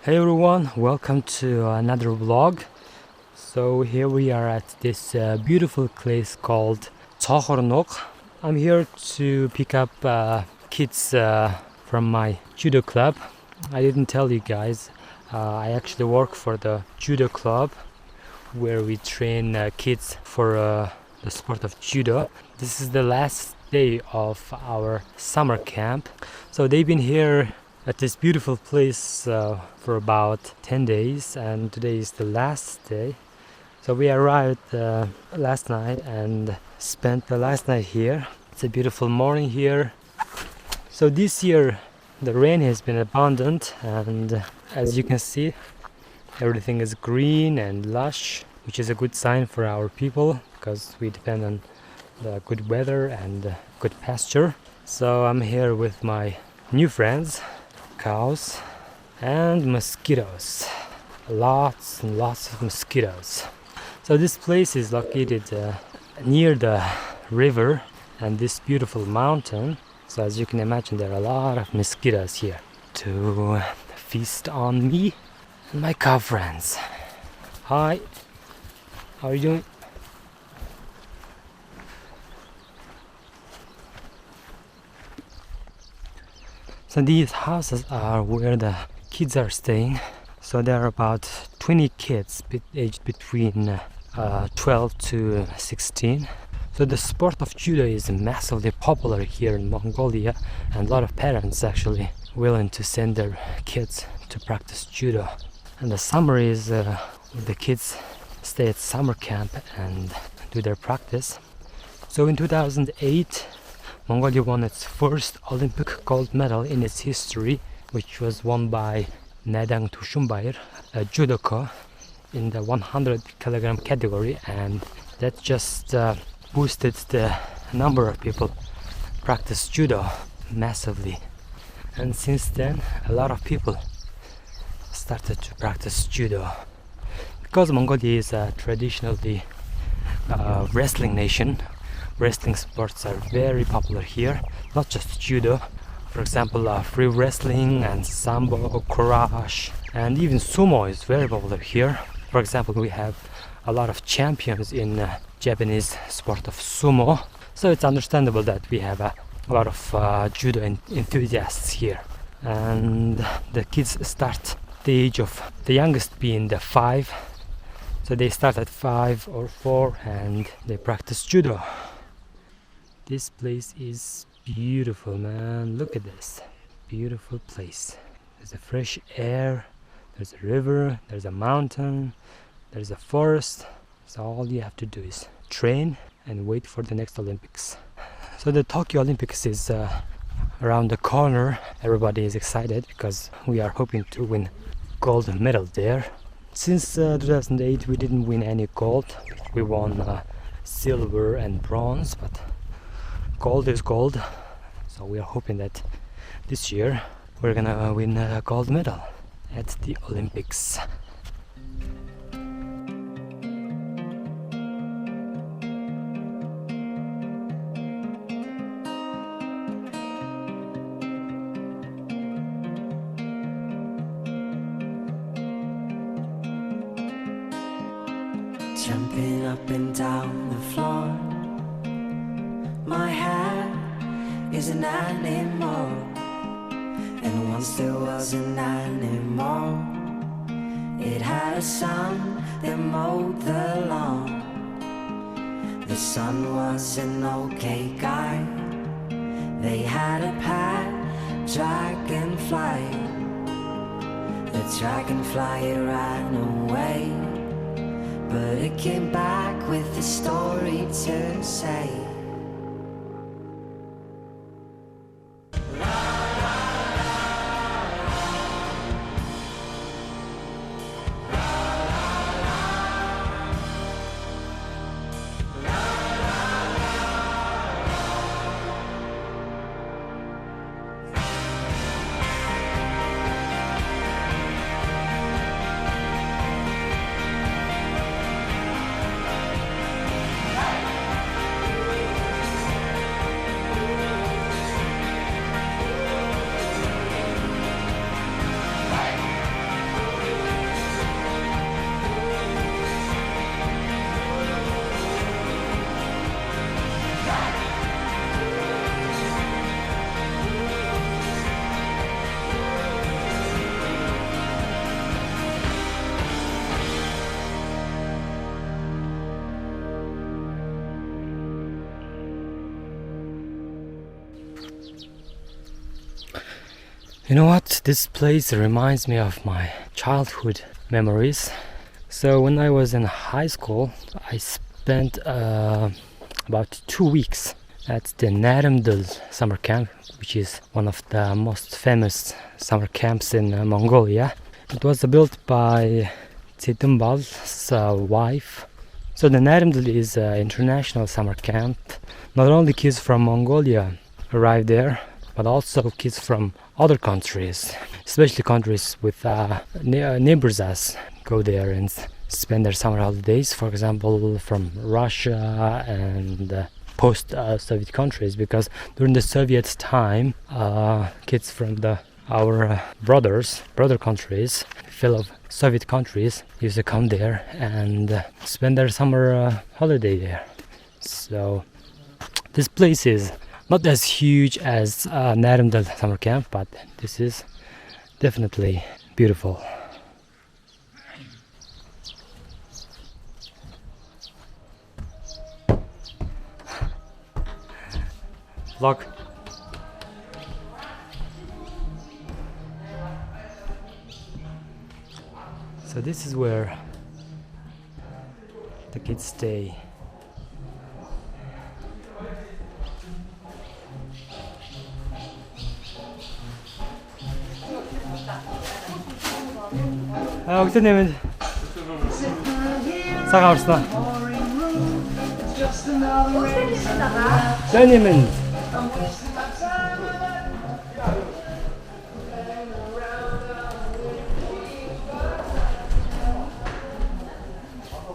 Hey everyone, welcome to another vlog. So here we are at this beautiful place called Chahornok. I'm here to pick up kids from my judo club. I didn't tell you guys, I actually work for the judo club where we train kids for the sport of judo. This is the last day of our summer camp. So they've been here at this beautiful place for about 10 days, and today is the last day. So we arrived last night and spent the last night here. It's a beautiful morning here. So this year the rain has been abundant, and as you can see, everything is green and lush, which is a good sign for our people because we depend on the good weather and good pasture. So I'm here with my new friends, cows and mosquitoes. Lots and lots of mosquitoes. So this place is located near the river and this beautiful mountain. So as you can imagine, there are a lot of mosquitoes here to feast on me and my cow friends. Hi, how are you doing? So these houses are where the kids are staying. So there are about 20 kids aged between 12 to 16. So the sport of judo is massively popular here in Mongolia, and a lot of parents actually willing to send their kids to practice judo. And the summer is the kids stay at summer camp and do their practice. So in 2008, Mongolia won its first Olympic gold medal in its history, which was won by Nadang Tushumbair, a judoka, in the 100 kilogram category, and that just boosted the number of people practice judo massively. And since then, a lot of people started to practice judo. Because Mongolia is a traditionally wrestling nation, wrestling sports are very popular here, not just judo. For example, free wrestling and sambo, kurash, and even sumo is very popular here. For example, we have a lot of champions in Japanese sport of sumo, so it's understandable that we have a lot of judo enthusiasts here. And the kids start the age of the youngest being the 5, so they start at 5 or 4 and they practice judo. This place is beautiful, man. Look at this beautiful place. There's a fresh air, there's a river, there's a mountain, there's a forest. So all you have to do is train and wait for the next Olympics. So the Tokyo Olympics is around the corner. Everybody is excited because we are hoping to win gold medal there. Since 2008 we didn't win any gold. We won silver and bronze, but gold is gold. So we are hoping that this year we're gonna win a gold medal at the Olympics. Jumping up and down the floor, my hair is an animal, and once there was an animal. It had a son that mowed the lawn. The son was an okay guy. They had a pet dragonfly. The dragonfly ran away, but it came back with a story to say. You know what? This place reminds me of my childhood memories. So when I was in high school, I spent about 2 weeks at the Narımdal summer camp, which is one of the most famous summer camps in Mongolia. It was built by Tsitımbal's wife. So the Narımdal is an international summer camp. Not only kids from Mongolia arrive there, but also kids from other countries, especially countries with neighbors us, go there and spend their summer holidays. For example, from Russia and post-Soviet countries, because during the Soviet time, kids from our brother countries, fellow Soviet countries, used to come there and spend their summer holiday there. So this place is not as huge as Narımdal summer camp, but this is definitely beautiful. Vlog. So this is where the kids stay. Öğretmenim. Sağ olsun. Öğretmenim.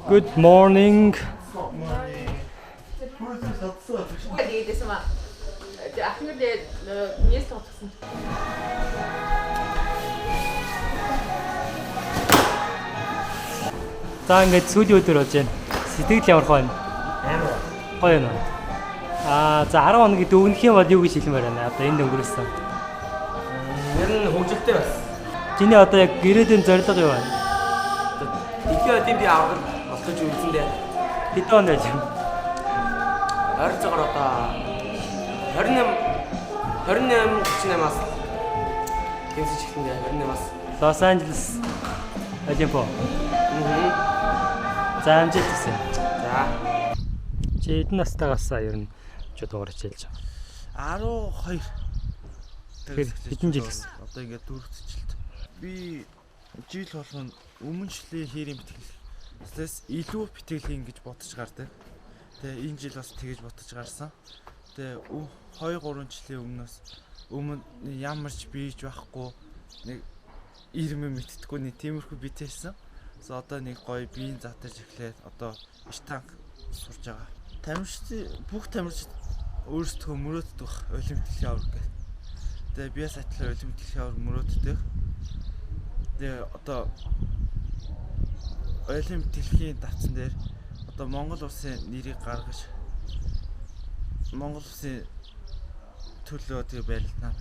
Good morning. За ингээд сүүлийн өдөр болж байна. Сэтгэл ямар гоё. Амар гоё нэ. За 10 хоногийн дөвнөх юм бол юу гэж хэлмээр байна. Одоо энд өнгөрөөсөн. Ер нь хөгжилтэй байсан. Чиний одоо яг гэрээдийн зорилго юу байна? Дэлхийн одын би аврал олдож үлдсэндээ Хэд он байж юм? ойролцоогоор одоо 28-38-аас гинсэж ихтэндээ 28-аас Лос Анжелес Олимпо. За амжилт хүсье. за Чи хэдэн настайгаас ер нь жодгоор хичээлж байгаа? 12. Тэгэхээр хэдэн жил гэсэн? Одоо ингээд 4 жилд. Би жил болгоно өмнө жилийн хийрийн битгэлээс илүү битгэлхийн гэж бодож гардаг. Тэгээ энэ жил бас тэгэж бодож гарсан. Тэгээ 2-3 жилийн өмнө ямарч бийж байхгүй нэг ирмэ мэдтдэггүй нэг тиймэрхүү битээсэн. За одоо нэг гоё биеийн затаж эхлээд одоо штанг сурж байгаа. Бүх тамирчид өөрсдөө мөрөөддөг олимпиадын авраг гэх. Тэгээ би бас адилхан олимпиадын авраг мөрөөддөг. Тэгээ одоо олимпиадын давцсан дээр одоо Монгол улсын нэрийг гаргаж Монгол улсын төлөө тэгээ байлтнаа.